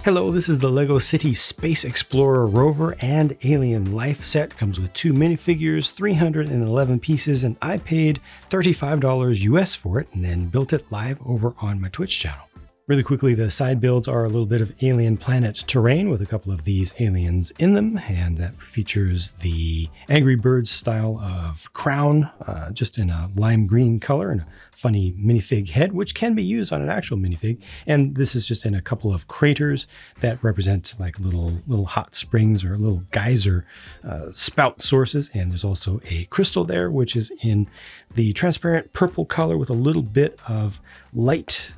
Hello, this is the LEGO City Space Explorer Rover and Alien Life set. Comes with 2 minifigures, 311 pieces, and I paid $35 US for it and then built it live over on my Twitch channel. Really quickly, the side builds are a little bit of alien planet terrain with a couple of these aliens in them, and that features the Angry Birds style of crown, just in a lime green color and a funny minifig head, which can be used on an actual minifig. And this is just in a couple of craters that represent like little hot springs or little geyser spout sources. And there's also a crystal there, which is in the transparent purple color with a little bit of light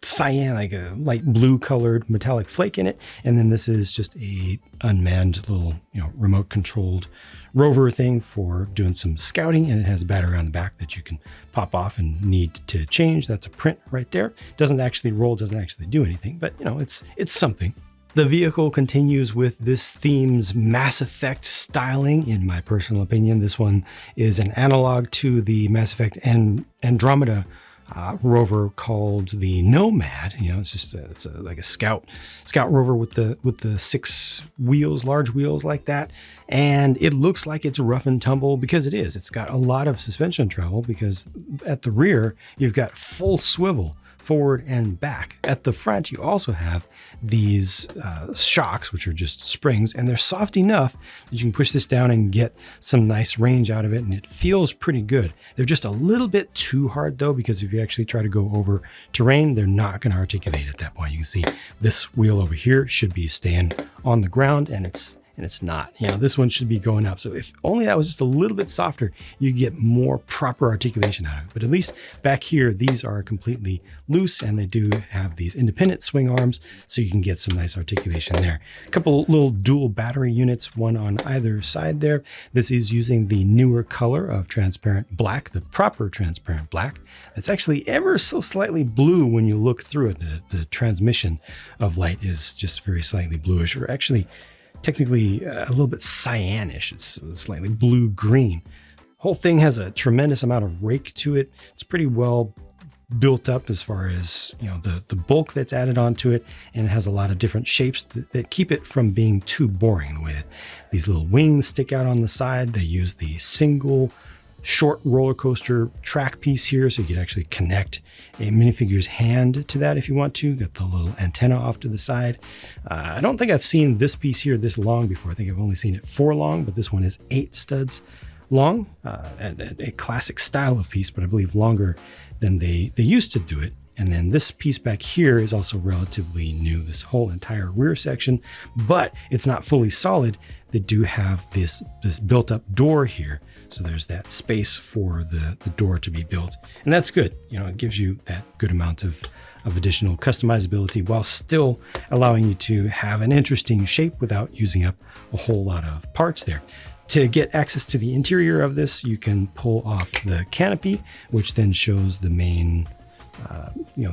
cyan, like a light blue colored metallic flake in it. And then this is just a unmanned little, remote controlled rover thing for doing some scouting, and it has a battery on the back that you can pop off and need to change. That's a print right there. Doesn't actually roll, doesn't actually do anything, but it's something. The vehicle continues with this theme's Mass Effect styling, in my personal opinion. This one is an analog to the Mass Effect Andromeda rover called the Nomad. It's like a scout rover with the 6 wheels, large wheels like that. And it looks like it's rough and tumble because it is. It's got a lot of suspension travel because at the rear, you've got full swivel forward and back. At the front, you also have these shocks, which are just springs, and they're soft enough that you can push this down and get some nice range out of it, and it feels pretty good. They're just a little bit too hard though, because if you actually try to go over terrain, they're not going to articulate at that point. You can see this wheel over here should be staying on the ground, and it's not. This one should be going up. So if only that was just a little bit softer, you get more proper articulation out of it. But at least back here, these are completely loose, and they do have these independent swing arms, so you can get some nice articulation there. A couple little dual battery units, one on either side there. This is using the newer color of transparent black, the proper transparent black. It's actually ever so slightly blue when you look through it. The transmission of light is just very slightly bluish, or actually technically a little bit cyanish. It's slightly blue-green. Whole thing has a tremendous amount of rake to it. It's pretty well built up as far as the bulk that's added onto it, and it has a lot of different shapes that keep it from being too boring. The way that these little wings stick out on the side, they use the single short roller coaster track piece here, so you can actually connect a minifigure's hand to that if you want to. Got the little antenna off to the side. I don't think I've seen this piece here this long before. I think I've only seen it 4 long, but this one is 8 studs long, and a classic style of piece, but I believe longer than they used to do it. And then this piece back here is also relatively new, this whole entire rear section, but it's not fully solid. They do have this built up door here. So there's that space for the door to be built. And that's good. It gives you that good amount of additional customizability while still allowing you to have an interesting shape without using up a whole lot of parts there. To get access to the interior of this, you can pull off the canopy, which then shows the main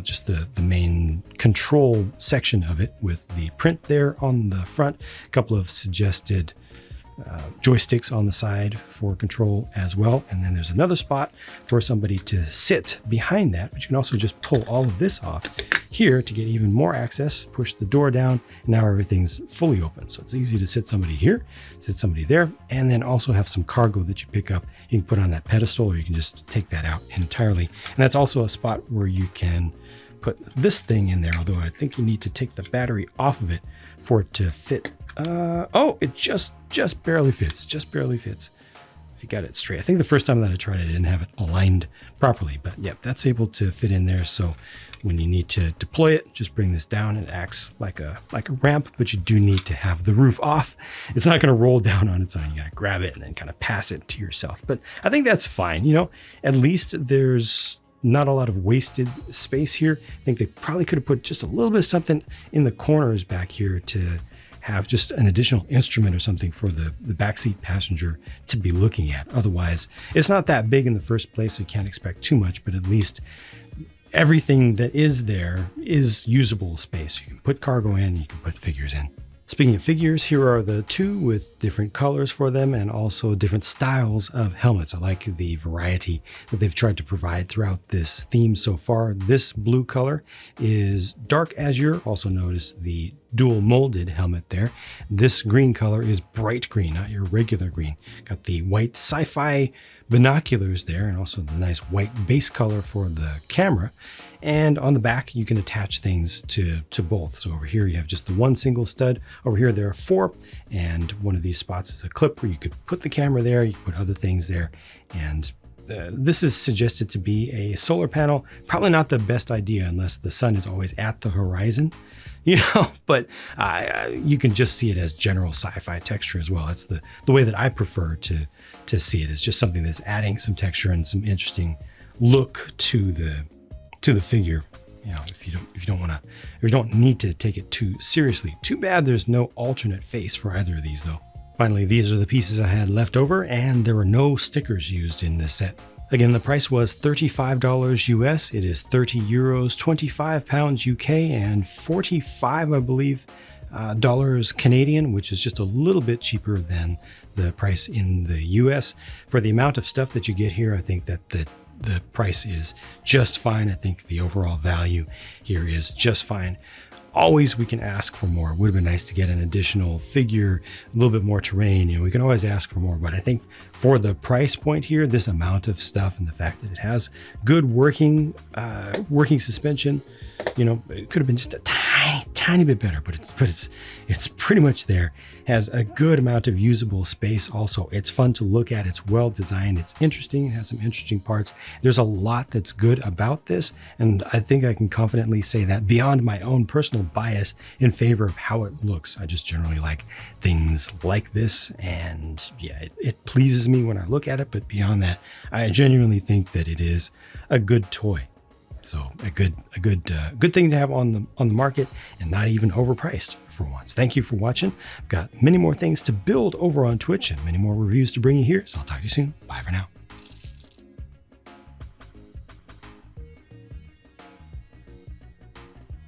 just the main control section of it with the print there on the front, a couple of suggested joysticks on the side for control as well. And then there's another spot for somebody to sit behind that, but you can also just pull all of this off here to get even more access, push the door down, and now everything's fully open. So it's easy to sit somebody here, sit somebody there, and then also have some cargo that you pick up. You can put on that pedestal, or you can just take that out entirely. And that's also a spot where you can put this thing in there, although I think you need to take the battery off of it for it to fit. It just barely fits, if you got it straight. I think the first time that I tried it, I didn't have it aligned properly, but yep, that's able to fit in there. So when you need to deploy it, just bring this down. It acts like a ramp, but you do need to have the roof off. It's not going to roll down on its own. You got to grab it and then kind of pass it to yourself. But I think that's fine. At least there's not a lot of wasted space here. I think they probably could have put just a little bit of something in the corners back here to have just an additional instrument or something for the backseat passenger to be looking at. Otherwise, it's not that big in the first place, so you can't expect too much, but at least everything that is there is usable space. You can put cargo in, you can put figures in. Speaking of figures, here are the two with different colors for them and also different styles of helmets. I like the variety that they've tried to provide throughout this theme so far. This blue color is dark azure, also notice the dual molded helmet there. This green color is bright green, not your regular green. Got the white sci-fi binoculars there and also the nice white base color for the camera. And on the back, you can attach things to both. So over here, you have just the one single stud. Over here, there are four. And one of these spots is a clip where you could put the camera there. You can put other things there. And this is suggested to be a solar panel. Probably not the best idea unless the sun is always at the horizon, but you can just see it as general sci-fi texture as well. That's the way that I prefer to see it. It's just something that's adding some texture and some interesting look to the figure. If you don't need to take it too seriously. Too bad there's no alternate face for either of these though. Finally, these are the pieces I had left over, and there were no stickers used in this set. Again, the price was $35 US. It is 30 euros, 25 pounds UK, and 45, I believe, dollars Canadian, which is just a little bit cheaper than the price in the US. For the amount of stuff that you get here, I think that the price is just fine. I think the overall value here is just fine. Always we can ask for more. It would have been nice to get an additional figure, a little bit more terrain. We can always ask for more, but I think for the price point here, this amount of stuff and the fact that it has good working suspension, it could have been just a tiny bit better, but it's pretty much there. Has a good amount of usable space. Also, it's fun to look at. It's well designed. It's interesting. It has some interesting parts. There's a lot that's good about this, and I think I can confidently say that beyond my own personal bias in favor of how it looks. I just generally like things like this, and yeah, it pleases me when I look at it. But beyond that, I genuinely think that it is a good toy. So a good thing to have on the market, and not even overpriced for once. Thank you for watching. I've got many more things to build over on Twitch and many more reviews to bring you here. So I'll talk to you soon. Bye for now.